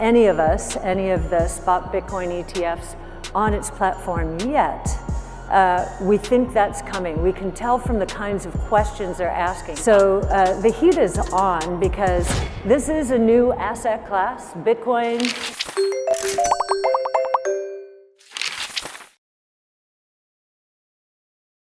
any of us, any of the spot Bitcoin ETFs on its platform yet. We think that's coming. We can tell from the kinds of questions they're asking. So the heat is on because this is a new asset class, Bitcoin.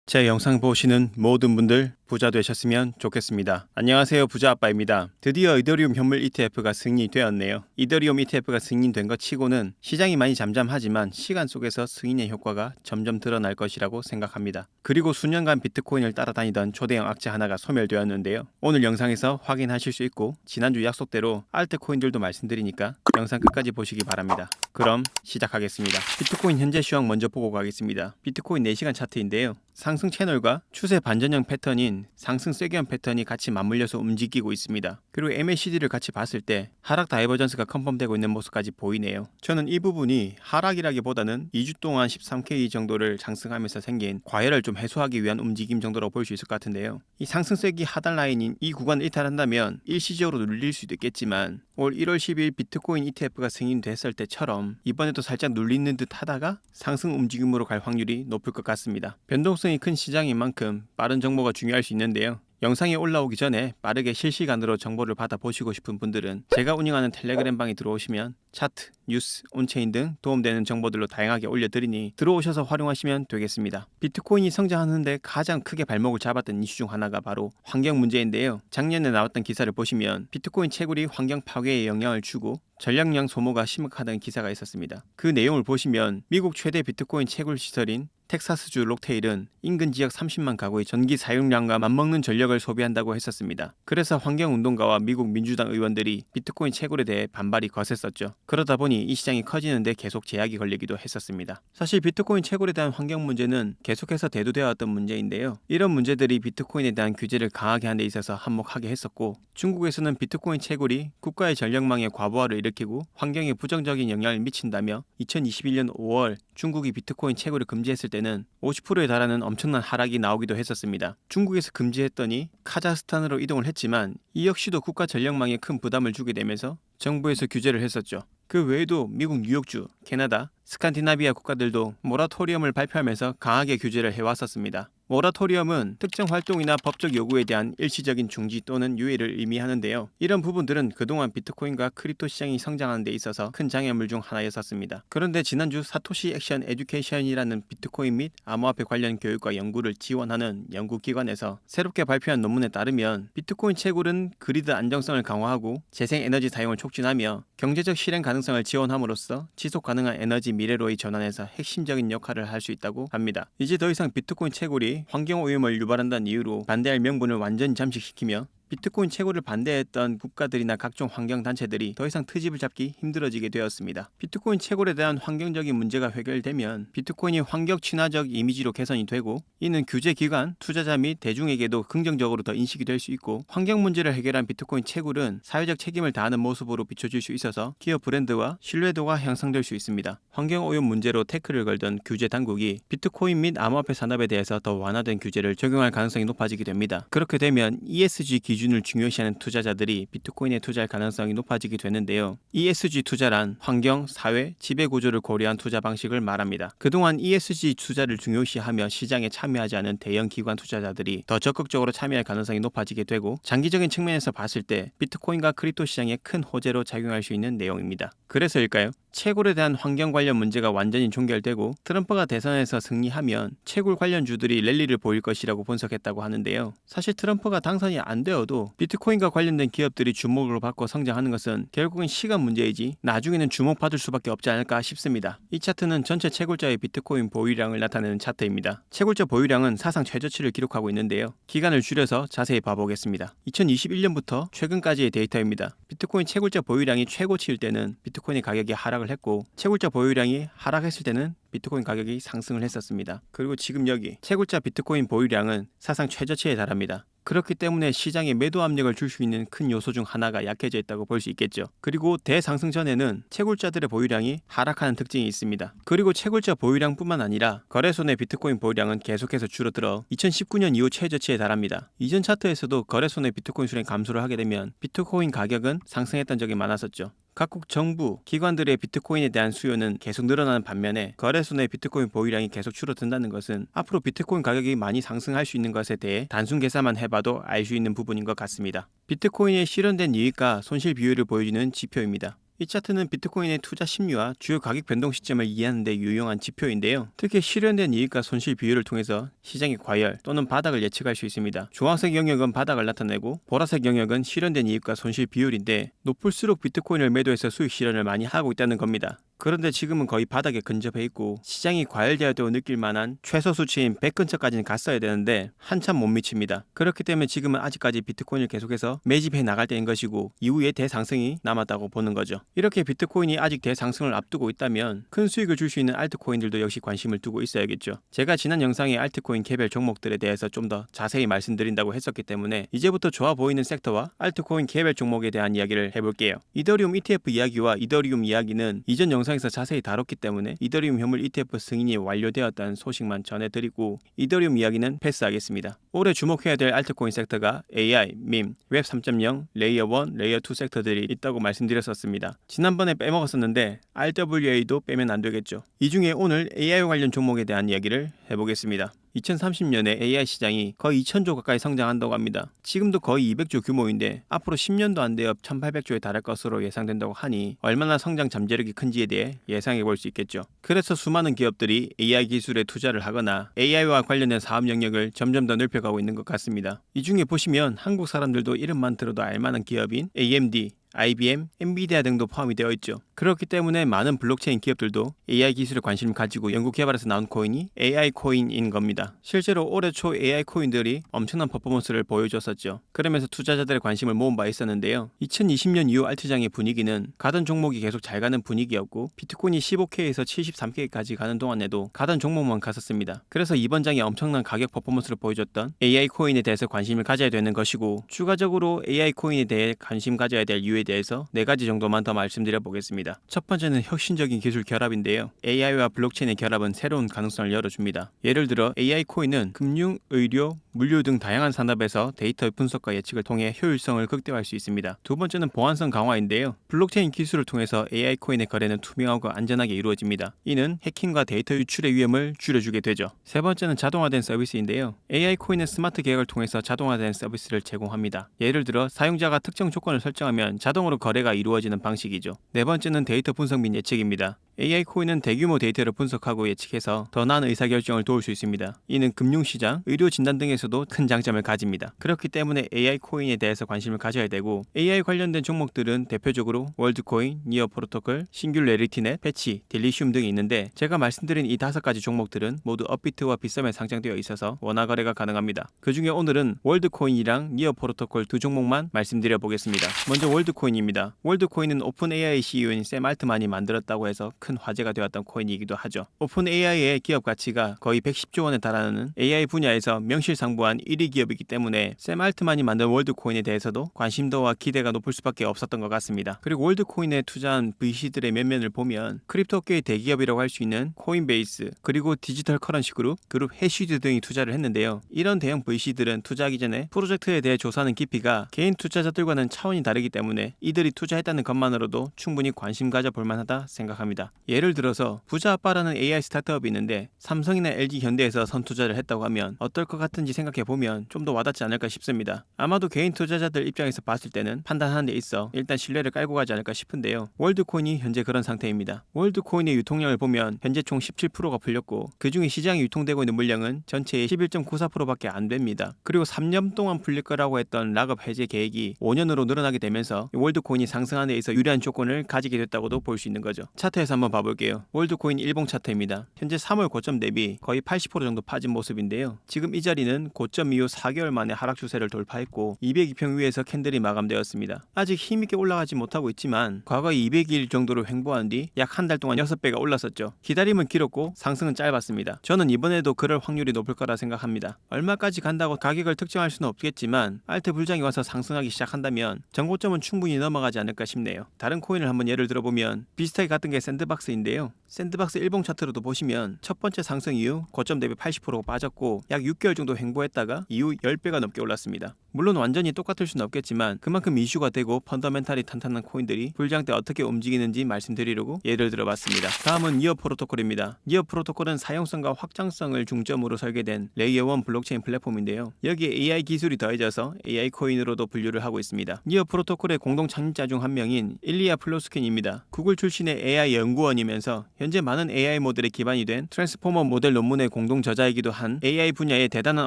제 영상 보시는 모든 분들 부자 되셨으면 좋겠습니다. 안녕하세요, 부자 아빠입니다. 드디어 이더리움 현물 ETF가 승인되었네요. 이더리움 ETF가 승인된 것 치고는 시장이 많이 잠잠하지만 시간 속에서 승인의 효과가 점점 드러날 것이라고 생각합니다. 그리고 수년간 비트코인을 따라다니던 초대형 악재 하나가 소멸되었는데요. 오늘 영상에서 확인하실 수 있고 지난주 약속대로 알트코인들도 말씀드리니까 영상 끝까지 보시기 바랍니다. 그럼 시작하겠습니다. 비트코인 현재 시황 먼저 보고 가겠습니다. 비트코인 4시간 차트인데요. 상승 채널과 추세 반전형 패턴인 상승 쐐기형 패턴이 같이 맞물려서 움직이고 있습니다. 그리고 MACD를 같이 봤을 때 하락 다이버전스가 컨펌되고 있는 모습까지 보이네요. 저는 이 부분이 하락이라기보다는 2주 동안 13K 정도를 상승하면서 생긴 과열을 좀 해소하기 위한 움직임 정도로 볼 수 있을 것 같은데요. 이 상승 쐐기 하단 라인인 이 구간을 이탈한다면 일시적으로 눌릴 수도 있겠지만 올 1월 10일 비트코인 ETF가 승인됐을 때처럼 이번에도 살짝 눌리는 듯 하다가 상승 움직임으로 갈 확률이 높을 것 같습니다. 변동성이 큰 시장인 만큼 빠른 정보가 중요할 수 있는데요. 영상이 올라오기 전에 빠르게 실시간으로 정보를 받아보시고 싶은 분들은 제가 운영하는 텔레그램 방에 들어오시면 차트, 뉴스, 온체인 등 도움되는 정보들로 다양하게 올려드리니 들어오셔서 활용하시면 되겠습니다. 비트코인이 성장하는데 가장 크게 발목을 잡았던 이슈 중 하나가 바로 환경 문제인데요. 작년에 나왔던 기사를 보시면 비트코인 채굴이 환경 파괴에 영향을 주고 전력량 소모가 심각하다는 기사가 있었습니다. 그 내용을 보시면 미국 최대 비트코인 채굴 시설인 텍사스주 록테일은 인근 지역 30만 가구의 전기 사용량과 맞먹는 전력을 소비한다고 했었습니다. 그래서 환경운동가와 미국 민주당 의원들이 비트코인 채굴에 대해 반발이 거셌었죠. 그러다 보니 이 시장이 커지는데 계속 제약이 걸리기도 했었습니다. 사실 비트코인 채굴에 대한 환경 문제는 계속해서 대두되어 왔던 문제인데요. 이런 문제들이 비트코인에 대한 규제를 강하게 하는 데 있어서 한몫하게 했었고, 중국에서는 비트코인 채굴이 국가의 전력망의 과부하를 일으키고 환경에 부정적인 영향을 미친다며 2021년 5월 중국이 비트코인 채굴을 금지했을 때는 50%에 달하는 엄청난 하락이 나오기도 했었습니다. 중국에서 금지했더니 카자흐스탄으로 이동을 했지만 이 역시도 국가 전력망에 큰 부담을 주게 되면서 정부에서 규제를 했었죠. 그 외에도 미국 뉴욕주, 캐나다, 스칸디나비아 국가들도 모라토리엄을 발표하면서 강하게 규제를 해왔었습니다. 모라토리엄은 특정 활동이나 법적 요구에 대한 일시적인 중지 또는 유예를 의미하는데요. 이런 부분들은 그동안 비트코인과 크립토 시장이 성장하는 데 있어서 큰 장애물 중 하나였었습니다. 그런데 지난주 사토시 액션 에듀케이션이라는 비트코인 및 암호화폐 관련 교육과 연구를 지원하는 연구기관에서 새롭게 발표한 논문에 따르면 비트코인 채굴은 그리드 안정성을 강화하고 재생에너지 사용을 촉진하며 경제적 실행 가능성을 지원함으로써 지속 가능한 에너지 미래로의 전환에서 핵심적인 역할을 할 수 있다고 합니다. 이제 더 이상 비트코인 채굴이 환경오염을 유발한다는 이유로 반대할 명분을 완전히 잠식시키며 비트코인 채굴을 반대했던 국가들이나 각종 환경단체들이 더 이상 트집을 잡기 힘들어지게 되었습니다. 비트코인 채굴에 대한 환경적인 문제가 해결되면 비트코인이 환경 친화적 이미지로 개선이 되고 이는 규제기관, 투자자 및 대중에게도 긍정적으로 더 인식이 될 수 있고 환경 문제를 해결한 비트코인 채굴은 사회적 책임을 다하는 모습으로 비춰질 수 있어서 기업 브랜드와 신뢰도가 향상될 수 있습니다. 환경오염 문제로 태클을 걸던 규제 당국이 비트코인 및 암호화폐 산업에 대해서 더 완화된 규제를 적용할 가능성이 높아지게 됩니다. 그렇게 되면 ESG 기준을 중요시하는 투자자들이 비트코인에 투자할 가능성이 높아지게 되는데요. ESG 투자란 환경, 사회, 지배구조를 고려한 투자 방식을 말합니다. 그동안 ESG 투자를 중요시하며 시장에 참여하지 않은 대형 기관 투자자들이 더 적극적으로 참여할 가능성이 높아지게 되고 장기적인 측면에서 봤을 때 비트코인과 크립토 시장에 큰 호재로 작용할 수 있는 내용입니다. 그래서일까요? 채굴에 대한 환경 관련 문제가 완전히 종결되고 트럼프가 대선에서 승리하면 채굴 관련주들이 랠리를 보일 것이라고 분석했다고 하는데요. 사실 트럼프가 당선이 안 되어도 비트코인과 관련된 기업들이 주목을 받고 성장하는 것은 결국은 시간 문제이지 나중에는 주목받을 수밖에 없지 않을까 싶습니다. 이 차트는 전체 채굴자의 비트코인 보유량을 나타내는 차트입니다. 채굴자 보유량은 사상 최저치를 기록하고 있는데요. 기간을 줄여서 자세히 봐보겠습니다. 2021년부터 최근까지의 데이터입니다. 비트코인 채굴자 보유량이 최고치일 때는 비트코인의 가격이 하락을 했고 채굴자 보유량이 하락했을 때는 비트코인 가격이 상승을 했었습니다. 그리고 지금 여기 채굴자 비트코인 보유량은 사상 최저치에 달합니다. 그렇기 때문에 시장에 매도 압력을 줄 수 있는 큰 요소 중 하나가 약해져 있다고 볼 수 있겠죠. 그리고 대상승 전에는 채굴자들의 보유량이 하락하는 특징이 있습니다. 그리고 채굴자 보유량뿐만 아니라 거래소 내 비트코인 보유량은 계속해서 줄어들어 2019년 이후 최저치에 달합니다. 이전 차트에서도 거래소 내 비트코인 수량이 감소를 하게 되면 비트코인 가격은 상승했던 적이 많았었죠. 각국 정부, 기관들의 비트코인에 대한 수요는 계속 늘어나는 반면에 거래소 내 비트코인 보유량이 계속 줄어든다는 것은 앞으로 비트코인 가격이 많이 상승할 수 있는 것에 대해 단순 계산만 해봐도 알 수 있는 부분인 것 같습니다. 비트코인의 실현된 이익과 손실 비율을 보여주는 지표입니다. 이 차트는 비트코인의 투자 심리와 주요 가격 변동 시점을 이해하는 데 유용한 지표인데요. 특히 실현된 이익과 손실 비율을 통해서 시장의 과열 또는 바닥을 예측할 수 있습니다. 주황색 영역은 바닥을 나타내고 보라색 영역은 실현된 이익과 손실 비율인데 높을수록 비트코인을 매도해서 수익 실현을 많이 하고 있다는 겁니다. 그런데 지금은 거의 바닥에 근접해 있고 시장이 과열되었다고 느낄 만한 최소 수치인 100 근처까지는 갔어야 되는데 한참 못 미칩니다. 그렇기 때문에 지금은 아직까지 비트코인을 계속해서 매집해 나갈 때인 것이고 이후에 대상승이 남았다고 보는 거죠. 이렇게 비트코인이 아직 대상승을 앞두고 있다면 큰 수익을 줄 수 있는 알트코인들도 역시 관심을 두고 있어야겠죠. 제가 지난 영상에 알트코인 개별 종목들에 대해서 좀 더 자세히 말씀드린다고 했었기 때문에 이제부터 좋아 보이는 섹터와 알트코인 개별 종목에 대한 이야기를 해볼게요. 이더리움 ETF 이야기와 이더리움 이야기는 이전 영상에서 자세히 다뤘기 때문에 이더리움 현물 ETF 승인이 완료되었다는 소식만 전해드리고 이더리움 이야기는 패스하겠습니다. 올해 주목해야 될 알트코인 섹터가 AI, 밈, 웹 3.0, 레이어 1, 레이어 2 섹터들이 있다고 말씀드렸었습니다. 지난번에 빼먹었었는데 RWA도 빼면 안 되겠죠. 이 중에 오늘 AI 관련 종목에 대한 이야기를 해보겠습니다. 2030년에 AI 시장이 거의 2,000조 가까이 성장한다고 합니다. 지금도 거의 200조 규모인데 앞으로 10년도 안 되어 1,800조에 달할 것으로 예상된다고 하니 얼마나 성장 잠재력이 큰지에 대해 예상해 볼 수 있겠죠. 그래서 수많은 기업들이 AI 기술에 투자를 하거나 AI와 관련된 사업 영역을 점점 더 넓혀가고 있는 것 같습니다. 이 중에 보시면 한국 사람들도 이름만 들어도 알만한 기업인 AMD, IBM, 엔비디아 등도 포함이 되어 있죠. 그렇기 때문에 많은 블록체인 기업들도 AI 기술에 관심을 가지고 연구 개발해서 나온 코인이 AI 코인인 겁니다. 실제로 올해 초 AI 코인들이 엄청난 퍼포먼스를 보여줬었죠. 그러면서 투자자들의 관심을 모은 바 있었는데요. 2020년 이후 알트장의 분위기는 가던 종목이 계속 잘 가는 분위기였고 비트코인이 15K에서 73K까지 가는 동안에도 가던 종목만 갔었습니다. 그래서 이번 장에 엄청난 가격 퍼포먼스를 보여줬던 AI 코인에 대해서 관심을 가져야 되는 것이고 추가적으로 AI 코인에 대해 관심 가져야 될 이유에 대해서 4가지 정도만 더 말씀드려 보겠습니다. 첫 번째는 혁신적인 기술 결합인데요. AI와 블록체인의 결합은 새로운 가능성을 열어줍니다. 예를 들어 AI 코인은 금융, 의료, 물류 등 다양한 산업에서 데이터 분석과 예측을 통해 효율성을 극대화할 수 있습니다. 두 번째는 보안성 강화인데요. 블록체인 기술을 통해서 AI 코인의 거래는 투명하고 안전하게 이루어집니다. 이는 해킹과 데이터 유출의 위험을 줄여주게 되죠. 세 번째는 자동화된 서비스인데요. AI 코인은 스마트 계약을 통해서 자동화된 서비스를 제공합니다. 예를 들어 사용자가 특정 조건을 설정하면 자동으로 거래가 이루어지는 방식이죠. 네 번째는 데이터 분석 및 예측입니다. AI 코인은 대규모 데이터를 분석하고 예측해서 더 나은 의사결정을 도울 수 있습니다. 이는 금융시장, 의료 진단 등에서도 큰 장점을 가집니다. 그렇기 때문에 AI 코인에 대해서 관심을 가져야 되고 AI 관련된 종목들은 대표적으로 월드코인, 니어 프로토콜, 싱귤레리티넷, 패치, 딜리시움 등이 있는데 제가 말씀드린 이 5가지 종목들은 모두 업비트와 빗썸에 상장되어 있어서 원화 거래가 가능합니다. 그 중에 오늘은 월드코인이랑 니어 프로토콜 두 종목만 말씀드려 보겠습니다. 먼저 월드코인입니다. 월드코인은 오픈 AI CEO인 샘 알트만이 만들었다고 해서 큰 화제가 되었던 코인이기도 하죠. 오픈 AI의 기업 가치가 거의 110조 원에 달하는 AI 분야에서 명실상부한 1위 기업이기 때문에 샘 알트만이 만든 월드코인에 대해서도 관심도와 기대가 높을 수밖에 없었던 것 같습니다. 그리고 월드코인에 투자한 VC들의 면면을 보면 크립토계의 대기업이라고 할 수 있는 코인베이스, 그리고 디지털 커런시 그룹 해시드 등이 투자를 했는데요. 이런 대형 VC들은 투자하기 전에 프로젝트에 대해 조사하는 깊이가 개인 투자자들과는 차원이 다르기 때문에 이들이 투자했다는 것만으로도 충분히 관심 가져볼 만하다 생각합니다. 예를 들어서 부자 아빠라는 AI 스타트업이 있는데 삼성이나 LG 현대에서 선투자를 했다고 하면 어떨 것 같은지 생각해보면 좀 더 와닿지 않을까 싶습니다. 아마도 개인 투자자들 입장에서 봤을 때는 판단하는 데 있어 일단 신뢰를 깔고 가지 않을까 싶은데요. 월드코인이 현재 그런 상태입니다. 월드코인의 유통량을 보면 현재 총 17%가 풀렸고 그 중에 시장에 유통되고 있는 물량은 전체의 11.94%밖에 안 됩니다. 그리고 3년 동안 풀릴 거라고 했던 락업 해제 계획이 5년으로 늘어나게 되면서 월드코인이 상승하는 데 있어 유리한 조건을 가지게 됐다고도 볼 수 있는 거죠. 차트에서 한번 봐볼게요. 월드코인 일봉 차트입니다. 현재 3월 고점 대비 거의 80% 정도 파진 모습인데요. 지금 이 자리는 고점 이후 4개월 만에 하락 추세를 돌파했고 202평 위에서 캔들이 마감되었습니다. 아직 힘있게 올라가지 못하고 있지만 과거 200일 정도로 횡보한 뒤 약 한 달 동안 6배가 올랐었죠. 기다림은 길었고 상승은 짧았습니다. 저는 이번에도 그럴 확률이 높을 거라 생각합니다. 얼마까지 간다고 가격을 특정할 수는 없겠지만 알트 불장이 와서 상승하기 시작한다면 전고점은 충분히 넘어가지 않을까 싶네요. 다른 코인을 한번 예를 들어보면 비슷하게 같은 게 샌드박스인데요. 샌드박스 일봉 차트로도 보시면 첫 번째 상승 이후 고점 대비 80%가 빠졌고 약 6개월 정도 횡보했다가 이후 10배가 넘게 올랐습니다. 물론 완전히 똑같을 수는 없겠지만 그만큼 이슈가 되고 펀더멘탈이 탄탄한 코인들이 불장 때 어떻게 움직이는지 말씀드리려고 예를 들어봤습니다. 다음은 니어 프로토콜입니다. 니어 프로토콜은 사용성과 확장성을 중점으로 설계된 레이어 1 블록체인 플랫폼인데요. 여기에 AI 기술이 더해져서 AI 코인으로도 분류를 하고 있습니다. 니어 프로토콜의 공동 창립자 중 한 명인 일리아 플로스킨입니다. 구글 출신의 AI 연구원이면서 현재 많은 AI 모델의 기반이 된 트랜스포머 모델 논문의 공동 저자이기도 한 AI 분야에 대단한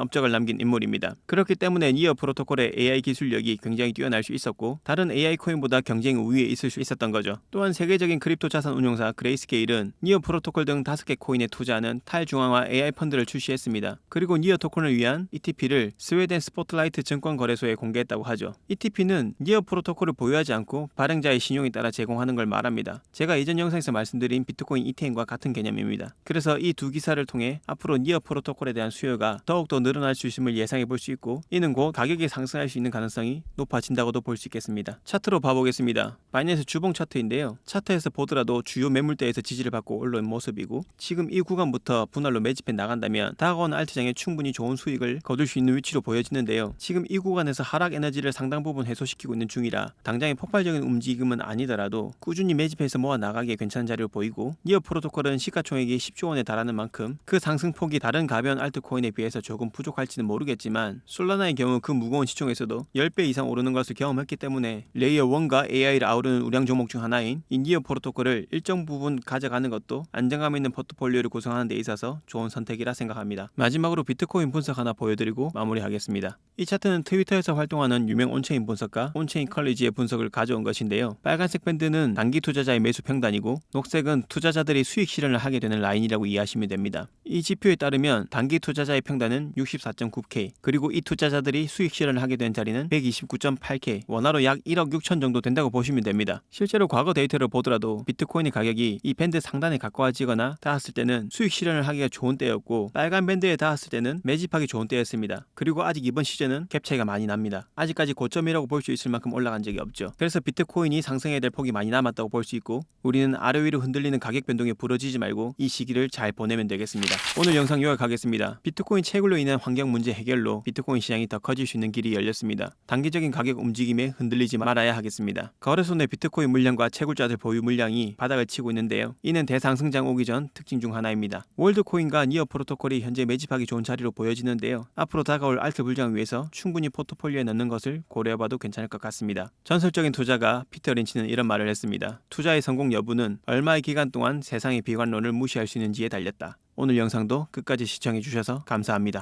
업적을 남긴 인물입니다. 그렇기 때문에 니어 프로토콜의 AI 기술력이 굉장히 뛰어날 수 있었고 다른 AI 코인보다 경쟁 우위에 있을 수 있었던 거죠. 또한 세계적인 크립토 자산 운용사 그레이스케일은 니어 프로토콜 등 5개 코인에 투자하는 탈중앙화 AI 펀드를 출시했습니다. 그리고 니어 토큰을 위한 ETP를 스웨덴 스포트라이트 증권거래소에 공개했다고 하죠. ETP는 니어 프로토콜을 보유하지 않고 발행자의 신용에 따라 제공하는 걸 말합니다. 제가 이전 영상에서 말씀드린 비트코인 ETN과 같은 개념입니다. 그래서 이 두 기사를 통해 앞으로 니어 프로토콜에 대한 수요가 더욱더 늘어날 수 있음을 예상해 볼 수 있고 이는 곧 가격이 상승할 수 있는 가능성이 높아진다고도 볼 수 있겠습니다. 차트로 봐보겠습니다. 바이낸스 주봉 차트인데요. 차트에서 보더라도 주요 매물대에서 지지를 받고 올라온 모습이고 지금 이 구간부터 분할로 매집해 나간다면 다가오는 알트장에 충분히 좋은 수익을 거둘 수 있는 위치로 보여지는데요. 지금 이 구간에서 하락 에너지를 상당 부분 해소시키고 있는 중이라 당장의 폭발적인 움직임은 아니더라도 꾸준히 매집해서 모아 나가기에 괜찮은 자리로 보이고 니어 프로토콜은 시가총액이 10조 원에 달하는 만큼 그 상승폭이 다른 가벼운 알트코인에 비해서 조금 부족할지는 모르겠지만 솔라나의 경우 그 무거운 시총에서도 10배 이상 오르는 것을 경험했기 때문에 레이어 1과 AI를 아우르는 우량 종목 중 하나인 이 니어 프로토콜을 일정 부분 가져가는 것도 안정감 있는 포트폴리오를 구성하는 데 있어서 좋은 선택이라 생각합니다. 마지막으로 비트코인 분석 하나 보여드리고 마무리하겠습니다. 이 차트는 트위터에서 활동하는 유명 온체인 분석가 온체인 컬리지의 분석을 가져온 것인데요. 빨간색 밴드는 단기 투자자의 매수 평단이고 녹색은 투자자들이 수익 실현을 하게 되는 라인이라고 이해하시면 됩니다. 이 지표에 따르면 단기 투자자의 평단은 64.9K 그리고 이 투자자들이 수익 실현을 하게 된 자리는 129.8K 원화로 약 1억 6천 정도 된다고 보시면 됩니다. 실제로 과거 데이터를 보더라도 비트코인의 가격이 이 밴드 상단에 가까워지거나 닿았을 때는 수익 실현을 하기가 좋은 때였고 빨간 밴드에 닿았을 때는 매집하기 좋은 때였습니다. 그리고 아직 이번 시즌은 갭 차이가 많이 납니다. 아직까지 고점이라고 볼 수 있을 만큼 올라간 적이 없죠. 그래서 비트코인이 상승해야 될 폭이 많이 남았다고 볼 수 있고 우리는 아래 위로 흔들리는 가격 변동에 부러지지 말고 이 시기를 잘 보내면 되겠습니다. 오늘 영상 요약하겠습니다. 비트코인 채굴로 인한 환경 문제 해결로 비트코인 시장이 더 커질 수 있는 길이 열렸습니다. 단기적인 가격 움직임에 흔들리지 말아야 하겠습니다. 거래소 내 비트코인 물량과 채굴자들 보유 물량이 바닥을 치고 있는데요. 이는 대상승장 오기 전 특징 중 하나입니다. 월드코인과 니어 프로토콜이 현재 매집하기 좋은 자리로 보여지는데요. 앞으로 다가올 알트 불장을 위해서 충분히 포트폴리오에 넣는 것을 고려해봐도 괜찮을 것 같습니다. 전설적인 투자가 피터 린치는 이런 말을 했습니다. 투자의 성공 여부는 얼마의 기간 동안 세상의 비관론을 무시할 수 있는지에 달렸다. 오늘 영상도 끝까지 시청해주셔서 감사합니다.